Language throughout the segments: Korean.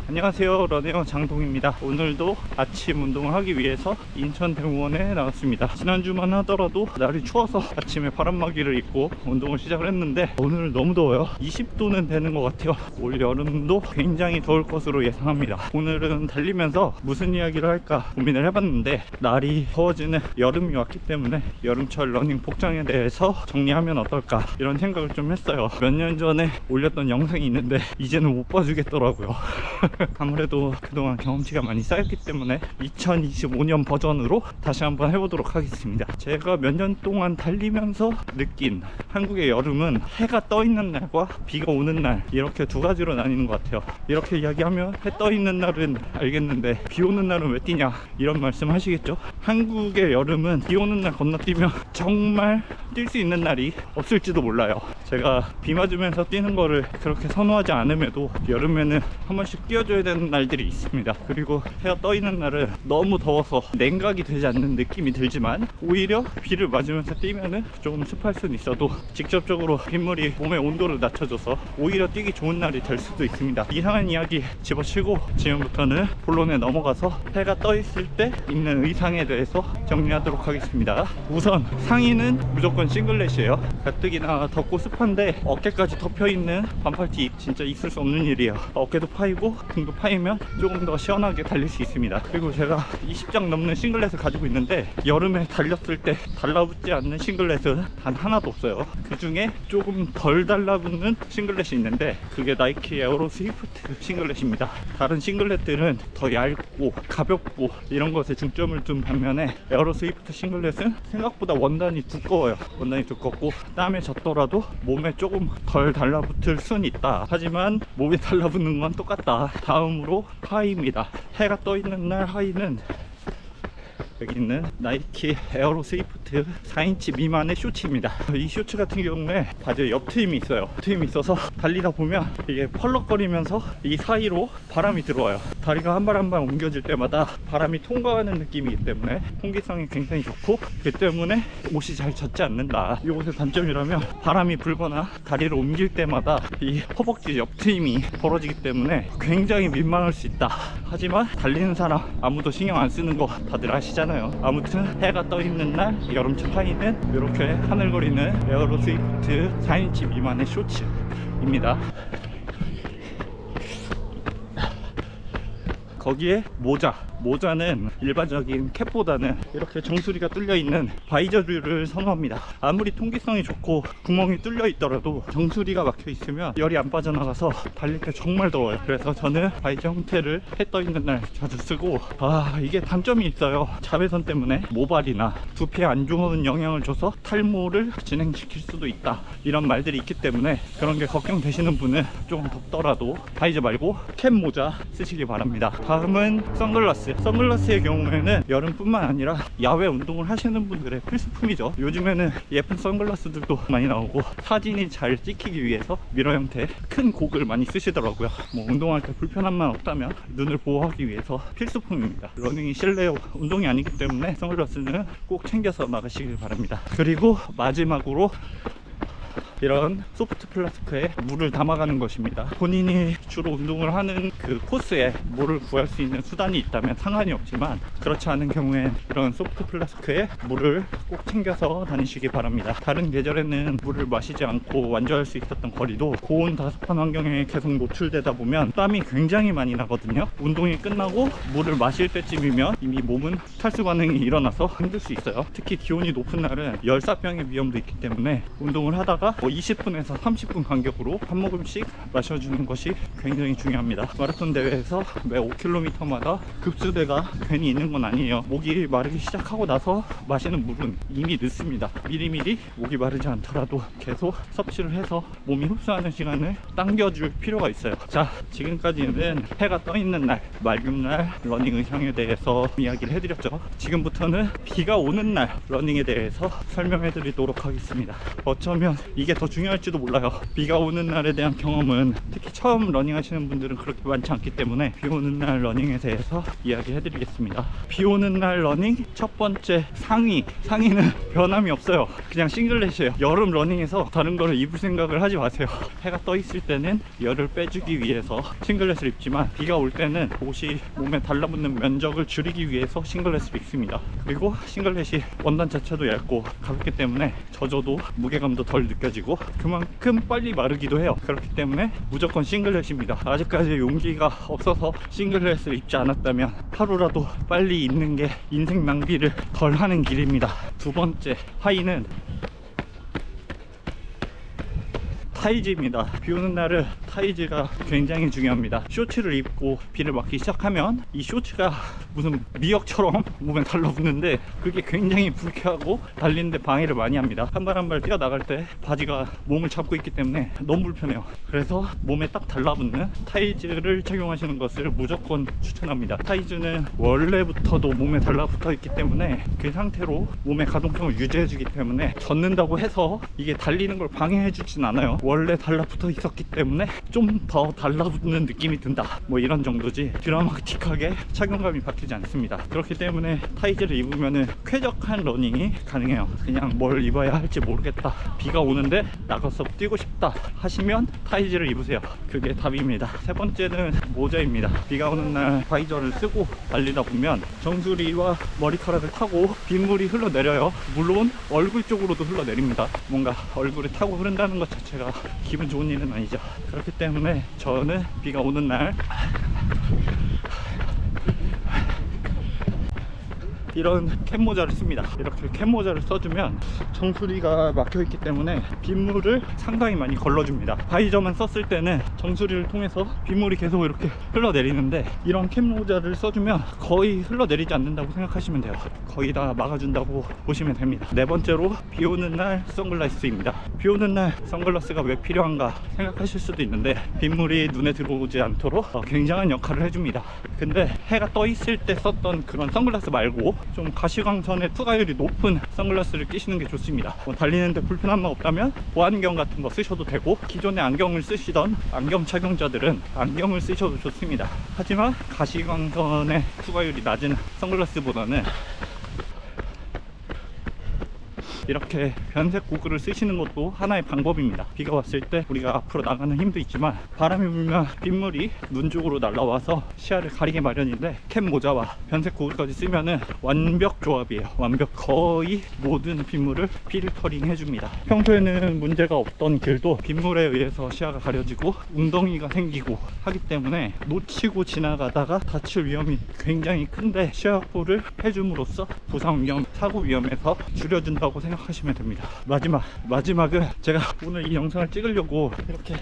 안녕하세요, 러닝어 장동입니다. 오늘도 아침 운동을 하기 위해서 인천대공원에 나왔습니다. 지난주만 하더라도 날이 추워서 아침에 바람막이를 입고 운동을 시작을 했는데 오늘 너무 더워요. 20도는 되는 것 같아요. 올 여름도 굉장히 더울 것으로 예상합니다. 오늘은 달리면서 무슨 이야기를 할까 고민을 해봤는데, 날이 더워지는 여름이 왔기 때문에 여름철 러닝 복장에 대해서 정리하면 어떨까 이런 생각을 좀 했어요. 몇 년 전에 올렸던 영상이 있는데 이제는 못 봐주겠더라고요. 아무래도 그동안 경험치가 많이 쌓였기 때문에 2025년 버전으로 다시 한번 해보도록 하겠습니다. 제가 몇 년 동안 달리면서 느낀 한국의 여름은 해가 떠 있는 날과 비가 오는 날, 이렇게 두 가지로 나뉘는 것 같아요. 이렇게 이야기하면 해 떠 있는 날은 알겠는데 비 오는 날은 왜 뛰냐 이런 말씀 하시겠죠. 한국의 여름은 비 오는 날 건너뛰면 정말 뛸 수 있는 날이 없을지도 몰라요. 제가 비 맞으면서 뛰는 거를 그렇게 선호하지 않음에도 여름에는 한 번씩 뛰어줘야 되는 날들이 있습니다. 그리고 해가 떠 있는 날은 너무 더워서 냉각이 되지 않는 느낌이 들지만, 오히려 비를 맞으면서 뛰면은 조금 습할 수는 있어도 직접적으로 빗물이 몸의 온도를 낮춰줘서 오히려 뛰기 좋은 날이 될 수도 있습니다. 이상한 이야기 집어치고 지금부터는 본론에 넘어가서 해가 떠 있을 때 입는 의상에 대해서 정리하도록 하겠습니다. 우선 상의는 무조건 싱글렛이에요. 가뜩이나 덥고 습한데 어깨까지 덮여있는 반팔티 진짜 있을 수 없는 일이에요. 어깨도 파이고 등도 파이면 조금 더 시원하게 달릴 수 있습니다. 그리고 제가 20장 넘는 싱글렛을 가지고 있는데 여름에 달렸을 때 달라붙지 않는 싱글렛은 단 하나도 없어요. 그 중에 조금 덜 달라붙는 싱글렛이 있는데 그게 나이키 에어로 스위프트 싱글렛입니다. 다른 싱글렛들은 더 얇고 가볍고 이런 것에 중점을 둔 반면에 에어로 스위프트 싱글렛은 생각보다 원단이 두꺼워요. 원단이 두껍고 땀에 젖더라도 몸에 조금 덜 달라붙을 순 있다. 하지만 몸에 달라붙는 건 똑같다. 다음으로 하의입니다. 해가 떠 있는 날 하의는 여기 있는 나이키 에어로 스위프트 4인치 미만의 쇼츠입니다. 이 쇼츠 같은 경우에 바지에 옆트임이 있어요. 트임이 있어서 달리다 보면 이게 펄럭거리면서 이 사이로 바람이 들어와요. 다리가 한 발 한 발 옮겨질 때마다 바람이 통과하는 느낌이기 때문에 통기성이 굉장히 좋고, 그 때문에 옷이 잘 젖지 않는다. 이 옷의 단점이라면 바람이 불거나 다리를 옮길 때마다 이 허벅지 옆트임이 벌어지기 때문에 굉장히 민망할 수 있다. 하지만 달리는 사람 아무도 신경 안 쓰는 거 다들 아시잖아요. 아무튼 해가 떠 있는 날 여름철 하의는 이렇게 하늘거리는 에어로 스위프트 4인치 미만의 쇼츠입니다. 거기에 모자는 일반적인 캡보다는 이렇게 정수리가 뚫려있는 바이저류를 선호합니다. 아무리 통기성이 좋고 구멍이 뚫려 있더라도 정수리가 막혀 있으면 열이 안 빠져나가서 달릴 때 정말 더워요. 그래서 저는 바이저 형태를 해 떠 있는 날 자주 쓰고, 이게 단점이 있어요. 자외선 때문에 모발이나 두피에 안 좋은 영향을 줘서 탈모를 진행시킬 수도 있다, 이런 말들이 있기 때문에 그런 게 걱정되시는 분은 조금 덥더라도 바이저 말고 캡 모자 쓰시기 바랍니다. 다음은 선글라스의 경우에는 여름뿐만 아니라 야외 운동을 하시는 분들의 필수품이죠. 요즘에는 예쁜 선글라스들도 많이 나오고 사진이 잘 찍히기 위해서 미러 형태 큰 고글 많이 쓰시더라고요. 운동할 때 불편함만 없다면 눈을 보호하기 위해서 필수품입니다. 러닝이 실내 운동이 아니기 때문에 선글라스는 꼭 챙겨서 나가시길 바랍니다. 그리고 마지막으로 이런 소프트 플라스크에 물을 담아가는 것입니다. 본인이 주로 운동을 하는 그 코스에 물을 구할 수 있는 수단이 있다면 상관이 없지만, 그렇지 않은 경우엔 이런 소프트 플라스크에 물을 꼭 챙겨서 다니시기 바랍니다. 다른 계절에는 물을 마시지 않고 완주할 수 있었던 거리도 고온 다습한 환경에 계속 노출되다 보면 땀이 굉장히 많이 나거든요. 운동이 끝나고 물을 마실 때쯤이면 이미 몸은 탈수 반응이 일어나서 힘들 수 있어요. 특히 기온이 높은 날은 열사병의 위험도 있기 때문에 운동을 하다가 20분에서 30분 간격으로 한 모금씩 마셔주는 것이 굉장히 중요합니다. 마라톤 대회에서 매 5km마다 급수대가 괜히 있는 건 아니에요. 목이 마르기 시작하고 나서 마시는 물은 이미 늦습니다. 미리미리 목이 마르지 않더라도 계속 섭취를 해서 몸이 흡수하는 시간을 당겨줄 필요가 있어요. 자, 지금까지는 해가 떠 있는 날, 맑은 날 러닝 의상에 대해서 이야기를 해드렸죠. 지금부터는 비가 오는 날 러닝에 대해서 설명해 드리도록 하겠습니다. 어쩌면 이게 더 중요할지도 몰라요. 비가 오는 날에 대한 경험은 특히 처음 러닝 하시는 분들은 그렇게 많지 않기 때문에 비 오는 날 러닝에 대해서 이야기해 드리겠습니다. 비 오는 날 러닝 첫 번째 상의는 변함이 없어요. 그냥 싱글렛이에요. 여름 러닝에서 다른 거를 입을 생각을 하지 마세요. 해가 떠 있을 때는 열을 빼주기 위해서 싱글렛을 입지만 비가 올 때는 옷이 몸에 달라붙는 면적을 줄이기 위해서 싱글렛을 입습니다. 그리고 싱글렛이 원단 자체도 얇고 가볍기 때문에 젖어도 무게감도 덜 느껴지고 그만큼 빨리 마르기도 해요. 그렇기 때문에 무조건 싱글렛입니다. 아직까지 용기가 없어서 싱글렛을 입지 않았다면 하루라도 빨리 입는 게 인생 낭비를 덜 하는 길입니다. 두 번째 하이는 타이즈입니다. 비 오는 날은 타이즈가 굉장히 중요합니다. 쇼츠를 입고 비를 맞기 시작하면 이 쇼츠가 무슨 미역처럼 몸에 달라붙는데 그게 굉장히 불쾌하고 달리는데 방해를 많이 합니다. 한 발 한 발 뛰어나갈 때 바지가 몸을 잡고 있기 때문에 너무 불편해요. 그래서 몸에 딱 달라붙는 타이즈를 착용하시는 것을 무조건 추천합니다. 타이즈는 원래부터도 몸에 달라붙어 있기 때문에 그 상태로 몸의 가동성을 유지해 주기 때문에 젖는다고 해서 이게 달리는 걸 방해해 주진 않아요. 원래 달라붙어 있었기 때문에 좀 더 달라붙는 느낌이 든다, 뭐 이런 정도지 드라마틱하게 착용감이 바뀌지 않습니다. 그렇기 때문에 타이즈를 입으면 쾌적한 러닝이 가능해요. 그냥 뭘 입어야 할지 모르겠다, 비가 오는데 나가서 뛰고 싶다 하시면 타이즈를 입으세요. 그게 답입니다. 세 번째는 모자입니다. 비가 오는 날 바이저를 쓰고 달리다 보면 정수리와 머리카락을 타고 빗물이 흘러내려요. 물론 얼굴 쪽으로도 흘러내립니다. 뭔가 얼굴에 타고 흐른다는 것 자체가 기분 좋은 일은 아니죠. 그렇기 때문에 저는 비가 오는 날 이런 캡모자를 씁니다. 이렇게 캡모자를 써주면 정수리가 막혀있기 때문에 빗물을 상당히 많이 걸러줍니다. 바이저만 썼을 때는 정수리를 통해서 빗물이 계속 이렇게 흘러내리는데 이런 캡모자를 써주면 거의 흘러내리지 않는다고 생각하시면 돼요. 거의 다 막아준다고 보시면 됩니다. 네 번째로 비 오는 날 선글라스입니다. 비 오는 날 선글라스가 왜 필요한가 생각하실 수도 있는데 빗물이 눈에 들어오지 않도록 굉장한 역할을 해줍니다. 근데 해가 떠 있을 때 썼던 그런 선글라스 말고 좀 가시광선의 투과율이 높은 선글라스를 끼시는 게 좋습니다. 달리는데 불편함만 없다면 보안경 같은 거 쓰셔도 되고, 기존에 안경을 쓰시던 안경 착용자들은 안경을 쓰셔도 좋습니다. 하지만 가시광선의 투과율이 낮은 선글라스보다는 이렇게 변색 고글을 쓰시는 것도 하나의 방법입니다. 비가 왔을 때 우리가 앞으로 나가는 힘도 있지만 바람이 불면 빗물이 눈 쪽으로 날아와서 시야를 가리게 마련인데 캡 모자와 변색 고글까지 쓰면은 완벽 조합이에요. 완벽. 거의 모든 빗물을 필터링 해줍니다. 평소에는 문제가 없던 길도 빗물에 의해서 시야가 가려지고 웅덩이가 생기고 하기 때문에 놓치고 지나가다가 다칠 위험이 굉장히 큰데 시야 확보를 해줌으로써 부상 위험, 사고 위험에서 줄여준다고 생각하시면 됩니다. 마지막은 제가 오늘 이 영상을 찍으려고 이렇게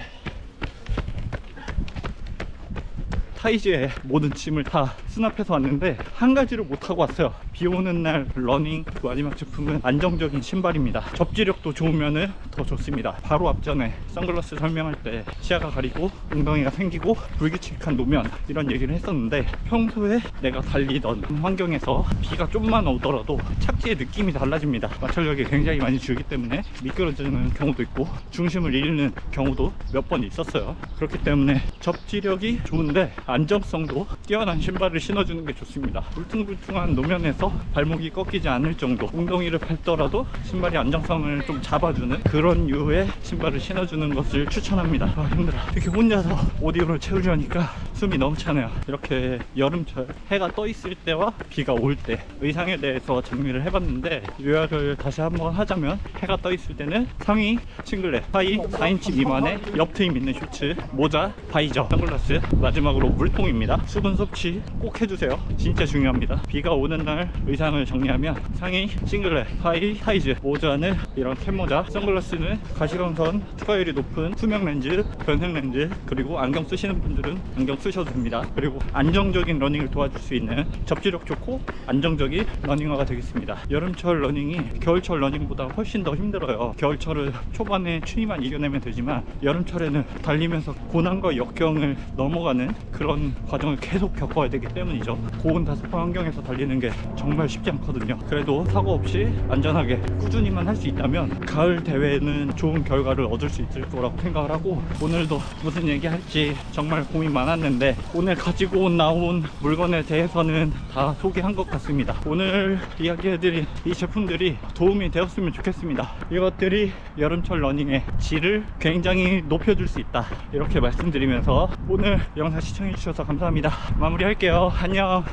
타이즈에 모든 짐을 다 수납해서 왔는데 한 가지를 못하고 왔어요. 비 오는 날 러닝 마지막 제품은 안정적인 신발입니다. 접지력도 좋으면 더 좋습니다. 바로 앞전에 선글라스 설명할 때 시야가 가리고 웅덩이가 생기고 불규칙한 노면 이런 얘기를 했었는데, 평소에 내가 달리던 환경에서 비가 좀만 오더라도 착지의 느낌이 달라집니다. 마찰력이 굉장히 많이 줄기 때문에 미끄러지는 경우도 있고 중심을 잃는 경우도 몇 번 있었어요. 그렇기 때문에 접지력이 좋은데 안정성도 뛰어난 신발을 신어주는 게 좋습니다. 울퉁불퉁한 노면에서 발목이 꺾이지 않을 정도, 웅덩이를 밟더라도 신발이 안정성을 좀 잡아주는 그런 류의 신발을 신어주는 것을 추천합니다. 힘들어. 이렇게 혼자서 오디오를 채우려니까 숨이 너무 차네요. 이렇게 여름철 해가 떠 있을 때와 비가 올 때 의상에 대해서 정리를 해봤는데, 요약을 다시 한번 하자면 해가 떠 있을 때는 상의 싱글렛, 하의 4인치 미만의 옆트임 있는 셔츠, 모자, 바이저, 선글라스, 마지막으로 물통입니다. 수분 섭취 꼭 해주세요. 진짜 중요합니다. 비가 오는 날 의상을 정리하면 상의 싱글렛, 하의 타이즈, 모자는 이런 캡모자, 선글라스는 가시광선 투과율이 높은 투명 렌즈, 변색 렌즈, 그리고 안경 쓰시는 분들은 안경 쓰셔도 됩니다. 그리고 안정적인 러닝을 도와줄 수 있는 접지력 좋고 안정적인 러닝화가 되겠습니다. 여름철 러닝이 겨울철 러닝보다 훨씬 더 힘들어요. 겨울철은 초반에 추위만 이겨내면 되지만 여름철에는 달리면서 고난과 역경을 넘어가는 그런 과정을 계속 겪어야 되기 때문이죠. 고온다습한 환경에서 달리는 게 정말 쉽지 않거든요. 그래도 사고 없이 안전하게 꾸준히만 할 수 있다면 가을 대회는 좋은 결과를 얻을 수 있을 거라고 생각을 하고, 오늘도 무슨 얘기 할지 정말 고민 많았는데 오늘 가지고 나온 물건에 대해서는 다 소개한 것 같습니다. 오늘 이야기해드린 이 제품들이 도움이 되었으면 좋겠습니다. 이것들이 여름철 러닝의 질을 굉장히 높여줄 수 있다, 이렇게 말씀드리면서 오늘 영상 시청해주셔서 감사합니다. 마무리할게요. 안녕.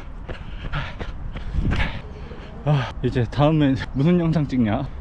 이제 다음엔 무슨 영상 찍냐?